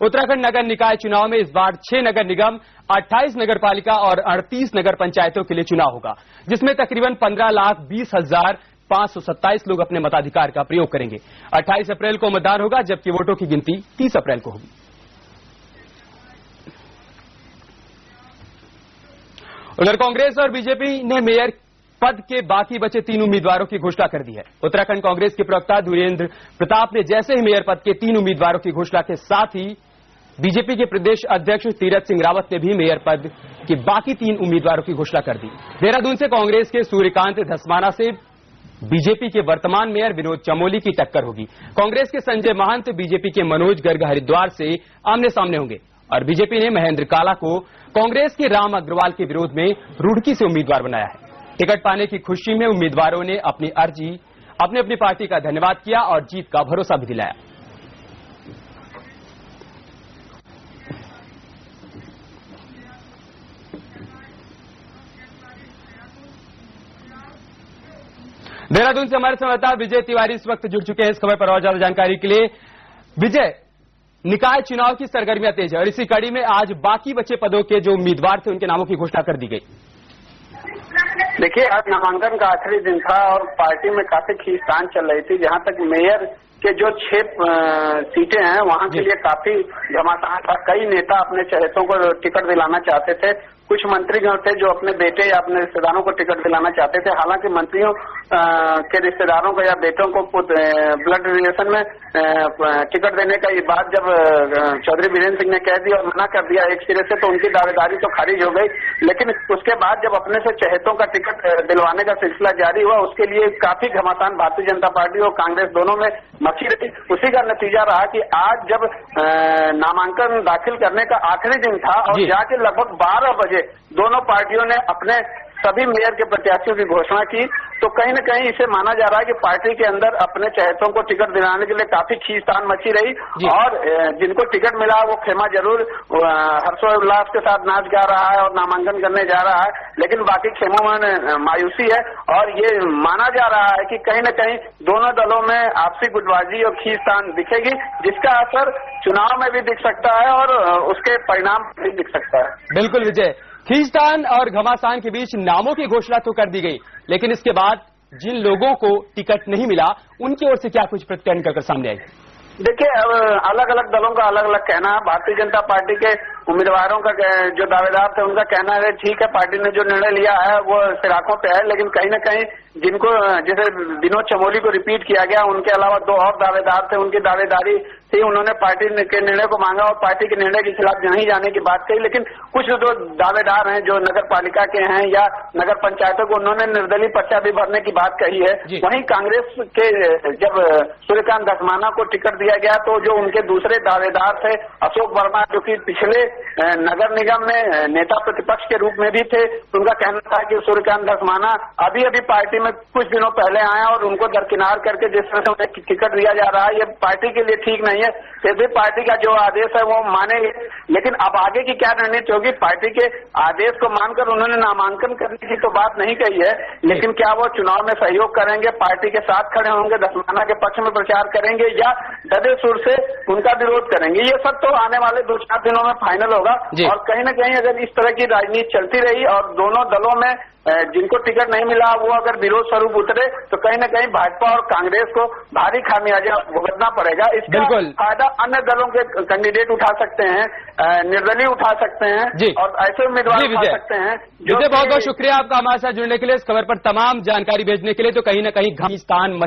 उत्तराखंड नगर निकाय चुनाव में इस बार 6 नगर निगम, 28 नगरपालिका और 38 नगर पंचायतों के लिए चुनाव होगा, जिसमें तकरीबन 15,20,527 लोग अपने मताधिकार का प्रयोग करेंगे। 28 अप्रैल को मतदान होगा, जबकि वोटों की गिनती 30 अप्रैल को होगी। उधर कांग्रेस और बीजेपी ने मेयर पद के बाकी बचे 3 उम्मीदवारों की घोषणा कर दी है। उत्तराखंड कांग्रेस के प्रवक्ता धीरेन्द्र प्रताप ने जैसे ही मेयर पद के 3 उम्मीदवारों की घोषणा के साथ ही बीजेपी के प्रदेश अध्यक्ष तीरथ सिंह रावत ने भी मेयर पद के बाकी 3 उम्मीदवारों की घोषणा कर दी। देहरादून से कांग्रेस के सूर्यकांत धस्माना से बीजेपी के वर्तमान मेयर विनोद चमोली की टक्कर होगी। कांग्रेस के संजय महंत बीजेपी के मनोज गर्ग हरिद्वार से आमने सामने होंगे और बीजेपी ने महेंद्र काला को कांग्रेस के राम अग्रवाल के विरोध में रुड़की से उम्मीदवार बनाया है। टिकट पाने की खुशी में उम्मीदवारों ने अपनी पार्टी का धन्यवाद किया और जीत का भरोसा भी दिलाया। देहरादून से हमारे संवाददाता विजय तिवारी इस वक्त जुड़ चुके हैं इस खबर पर और ज्यादा जानकारी के लिए। विजय, निकाय चुनाव की सरगर्मियां तेज है और इसी कड़ी में आज बाकी बचे पदों के जो उम्मीदवार थे उनके नामों की घोषणा कर दी गई। देखिए, आज नामांकन का आखिरी दिन था और पार्टी में काफी खींचतान चल रही थी। जहां तक मेयर के जो 6 सीटें हैं वहां के लिए काफी घमासान था। कई नेता अपने चहेतों को टिकट दिलाना चाहते थे। कुछ मंत्रीगण थे जो अपने बेटे या अपने रिश्तेदारों को टिकट दिलाना चाहते थे। हालांकि मंत्रियों के रिश्तेदारों को या बेटों को ब्लड रिलेशन में टिकट देने का ये बात जब चौधरी वीरेंद्र सिंह ने कह दिया और मना कर दिया एक सिरे से, तो उनकी दावेदारी तो खारिज हो गई। लेकिन उसके बाद जब अपने से चहेतों का टिकट दिलवाने का सिलसिला जारी हुआ, उसके लिए काफी घमासान भारतीय जनता पार्टी और कांग्रेस दोनों में मची रही। उसी का नतीजा रहा कि आज जब नामांकन दाखिल करने का आखिरी दिन था और जाके लगभग 12 बजे दोनों पार्टियों ने अपने सभी मेयर के प्रत्याशियों की घोषणा की, तो कहीं न कहीं इसे माना जा रहा है कि पार्टी के अंदर अपने चहेतों को टिकट दिलाने के लिए काफी खींचतान मची रही और जिनको टिकट मिला वो खेमा जरूर हर्षोल्लास के साथ नाच गा रहा है और नामांकन करने जा रहा है, लेकिन बाकी खेमों में मायूसी है और ये माना जा रहा है कि कहीं न कहीं दोनों दलों में आपसी गुटबाजी और खींचतान दिखेगी, जिसका असर चुनाव में भी दिख सकता है और उसके परिणाम भी दिख सकता है। बिल्कुल विजय, खींचतान और घमासान के बीच नामों की घोषणा तो कर दी गई, लेकिन इसके बाद जिन लोगों को टिकट नहीं मिला उनकी ओर से क्या कुछ प्रतिक्रिया निकलकर सामने आई? देखिए, अब अलग अलग दलों का अलग अलग कहना है। भारतीय जनता पार्टी के उम्मीदवारों का जो दावेदार थे उनका कहना है ठीक है, पार्टी ने जो निर्णय लिया है वो सिराखों पे है, लेकिन कहीं न कहीं जिनको जैसे विनोद चमोली को रिपीट किया गया, उनके अलावा 2 और दावेदार थे, उनकी दावेदारी थी, उन्होंने पार्टी के निर्णय को मांगा और पार्टी के निर्णय के खिलाफ नहीं जाने की बात कही। लेकिन कुछ जो दावेदार हैं जो नगर पालिका के हैं या नगर पंचायतों को, उन्होंने निर्दलीय पर्चा भी भरने की बात कही है। वहीं कांग्रेस के जब सूर्यकांत धस्माना को टिकट दिया गया तो जो उनके दूसरे दावेदार थे अशोक वर्मा, जो कि पिछले नगर निगम में नेता प्रतिपक्ष के रूप में भी थे, उनका कहना था कि सूर्यकांत धस्माना अभी पार्टी में कुछ दिनों पहले आया और उनको दरकिनार करके जिस तरह से उन्हें टिकट दिया जा रहा है ये पार्टी के लिए ठीक नहीं है। फिर भी पार्टी का जो आदेश है वो मानेंगे, लेकिन अब आगे की क्या रणनीति होगी? पार्टी के आदेश को मानकर उन्होंने नामांकन करने की तो बात नहीं कही है, लेकिन क्या वो चुनाव में सहयोग करेंगे, पार्टी के साथ खड़े होंगे, धस्माना के पक्ष में प्रचार करेंगे या डटे सुर से उनका विरोध करेंगे? ये सब तो आने वाले 2-4 दिनों में फाइनल होगा। और कहीं न कहीं अगर इस तरह की राजनीति चलती रही और दोनों दलों में जिनको टिकट नहीं मिला वो अगर विरोध स्वरूप उतरे तो कहीं न कहीं भाजपा और कांग्रेस को भारी खामियाजा भुगतना पड़ेगा। इसका फायदा अन्य दलों के कैंडिडेट उठा सकते हैं, निर्दलीय उठा सकते हैं और ऐसे उम्मीदवार उठा सकते हैं। बहुत बहुत शुक्रिया आपका हमारे साथ जुड़ने के लिए, इस खबर पर तमाम जानकारी भेजने के लिए। तो कहीं न कहीं घमासान